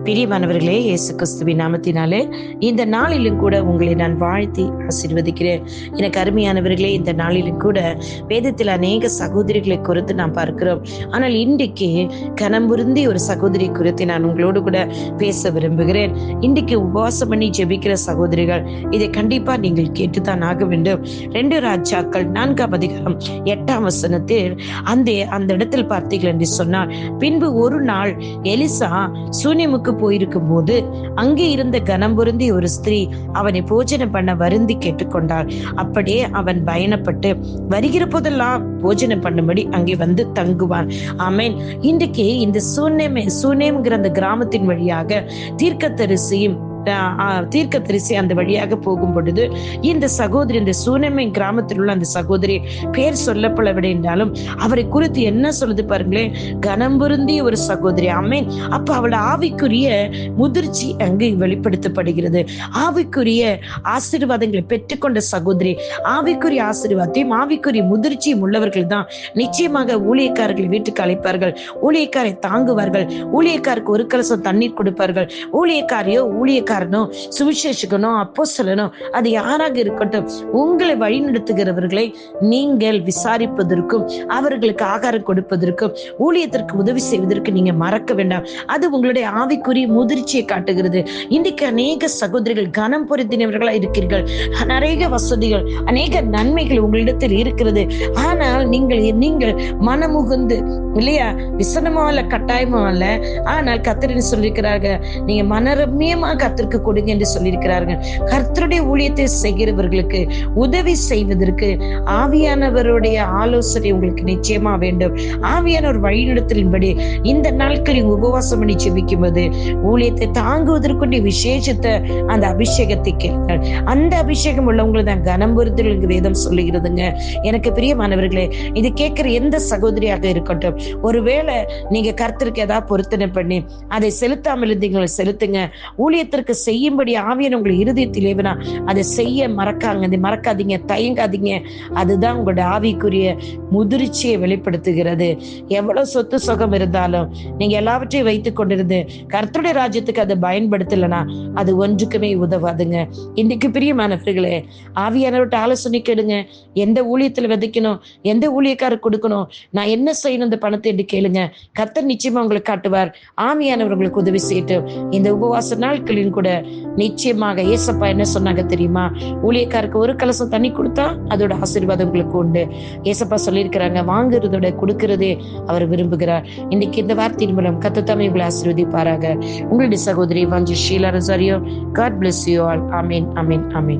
பிரியமானவர்களே, இயேசு கிறிஸ்துவின் நாமத்தினாலே இந்த நாளிலும் கூட உங்களை நான் வாழ்த்தி ஆசீர்வதிக்கிறேன். எனக்கு அருமையானவர்களே, இந்த நாளிலும் கூட வேதத்தில் அநேக சகோதரிகளை குறித்து நாம் பார்க்கிறோம். ஆனால் இன்றைக்கு கனம்புருந்தி ஒரு சகோதரி குறித்து நான் உங்களோடு கூட பேச விரும்புகிறேன். இன்றைக்கு உபவாசம் பண்ணி ஜெபிக்கிற சகோதரிகள், இதை கண்டிப்பா நீங்கள் கேட்டுத்தான் ஆக வேண்டும். 2 ராஜாக்கள் 4ஆம் அதிகாரம் 8ஆம் வசனத்தில் அந்த இடத்தில் பார்த்தீர்கள் என்று சொன்னால், பின்பு ஒரு நாள் எலிசா சூனியமுக்கு போயிருக்கும் போது அங்கே இருந்த கனம் பொருந்தி ஒரு ஸ்திரீ அவனை போஜனம் பண்ண வருந்தி கேட்டுக்கொண்டாள். அப்படியே அவன் பயணப்பட்டு வருகிற போதெல்லாம் போஜனம் பண்ணும்படி அங்கே வந்து தங்குவான். ஆமேன். இன்றைக்கு இந்த சூனேம்ங்கிற அந்த கிராமத்தின் வழியாக தீர்க்கதரிசி அந்த வழியாக போகும் பொழுது இந்த சகோதரி, இந்த சூனேமை கிராமத்தில் உள்ள அந்த சகோதரி பேர் சொல்லப்படவில்லை என்றாலும் அவரை குறித்து என்ன சொல்லுது பாருங்களேன், கனம்புருந்தி ஒரு சகோதரி. ஆமேன். அப்ப அவள் ஆவிக்குரிய முதிர்ச்சி அங்கு வெளிப்படுத்தப்படுகிறது. ஆவிக்குரிய ஆசீர்வாதங்களை பெற்றுக்கொண்ட சகோதரி, ஆவிக்குரிய ஆசீர்வாதத்தையும் ஆவிக்குரிய முதிர்ச்சியும் உள்ளவர்கள் தான் நிச்சயமாக ஊழியக்காரர்கள் வீட்டுக்கு அழைப்பார்கள், ஊழியக்காரை தாங்குவார்கள், ஊழியக்காருக்கு ஒரு கலசம் தண்ணீர் கொடுப்பார்கள். ஊழியக்காரனோ சுவிசேஷகனோ அப்போஸ்தலனோ அது யாராக இருக்கட்டும், உங்களை வழிநடத்துகிறவர்களை நீங்கள் விசாரிப்பதற்கும் அவர்களுக்கு ஆகாரம் கொடுப்பதற்கும் ஊழியத்திற்கு உதவி செய்வதற்கு நீங்க மறக்க வேண்டாம். அது உங்களுடைய ஆவிக்குரிய முதிர்ச்சியை காட்டுகிறது. இன்றைக்கு அநேக சகோதரிகள் கனம் பொருந்தினவர்களா இருக்கிறீர்கள். நிறைய வசதிகள், அநேக நன்மைகள் உங்களிடத்தில் இருக்கிறது. ஆனால் நீங்கள் மனமுகுந்து இல்லையா, விசனமா இல்ல கட்டாயமா இல்ல, ஆனால் கர்த்தர் சொல்லியிருக்கிறார்கள், நீங்க மனரம்யமா கர்த்தருக்கு கொடுங்க என்று சொல்லியிருக்கிறார்கள். கர்த்தருடைய ஊழியத்தை செய்கிறவர்களுக்கு உதவி செய்வதற்கு ஆவியானவருடைய ஆலோசனை உங்களுக்கு நிச்சயமா வேண்டும். ஆவியானவர் வழிநடத்தலின்படி இந்த நாட்களில் உபவாசம் பண்ணி ஜெபிக்கும் போது ஊழியத்தை தாங்குவதற்குரிய விசேஷத்தை அந்த அபிஷேகத்தை கேட்கள். அந்த அபிஷேகம் உள்ளவங்களை தான் கனம் பொருத்தலுக்கு வேதம் சொல்லுகிறதுங்க. எனக்கு பிரியமானவர்களே, இது கேட்கிற எந்த சகோதரியாக இருக்கட்டும், ஒருவேளை நீங்க கர்த்தருக்கு ஏதாவது பொருத்தனை பண்ணி அதை செலுத்தாமல் இருந்தீங்க, செலுத்துங்க. ஊழியத்திற்கு செய்யும்படி ஆவியான உங்களை இருதயத்தில் ஏவினா அதை செய்ய மறக்காதீங்க, தயங்காதீங்க. அதுதான் உங்களுடைய ஆவிக்குரிய முதிர்ச்சியை வெளிப்படுத்துகிறது. எவ்வளவு சொத்து சுகம் இருந்தாலும் நீங்க எல்லாவற்றையும் வைத்துக் கொண்டிருந்து கர்த்தருடைய ராஜ்யத்துக்கு அதை பயன்படுத்தலைன்னா அது ஒன்றுக்குமே உதவாதுங்க. இன்னைக்கு பிரியமானவர்களே, ஆவியானவர்கிட்ட ஆலோசனை கேளுங்க. எந்த ஊழியத்துல விதைக்கணும், எந்த ஊழியக்காரர் கொடுக்கணும், நான் என்ன செய்யணும் இந்த பணத்தை என்று கேளுங்க. கர்த்தர் நிச்சயமா உங்களுக்கு காட்டுவார். ஆவியானவர் உங்களுக்கு உதவி செய்யட்டும். இந்த உபவாச நாட்களின் கூட நிச்சயமாக ஏசப்பா என்ன சொன்னாங்க தெரியுமா, ஊழியக்காருக்கு ஒரு கலசம் தண்ணி கொடுத்தா அதோட ஆசீர்வாதம் உங்களுக்கு உண்டு. ஏசப்பா சொல்லியிருக்கிறாங்க, வாங்குறதோட கொடுக்கிறதே அவர் விரும்புகிறார். இன்னைக்கு இந்த வார்த்தையின் மூலம் கர்த்தர் தாமே உங்களை ஆசீர்வதிப்பாராக. உங்களுடைய சகோதரி Vanchi Sheela Rosario. God bless you all. Amen. Amen. Amen.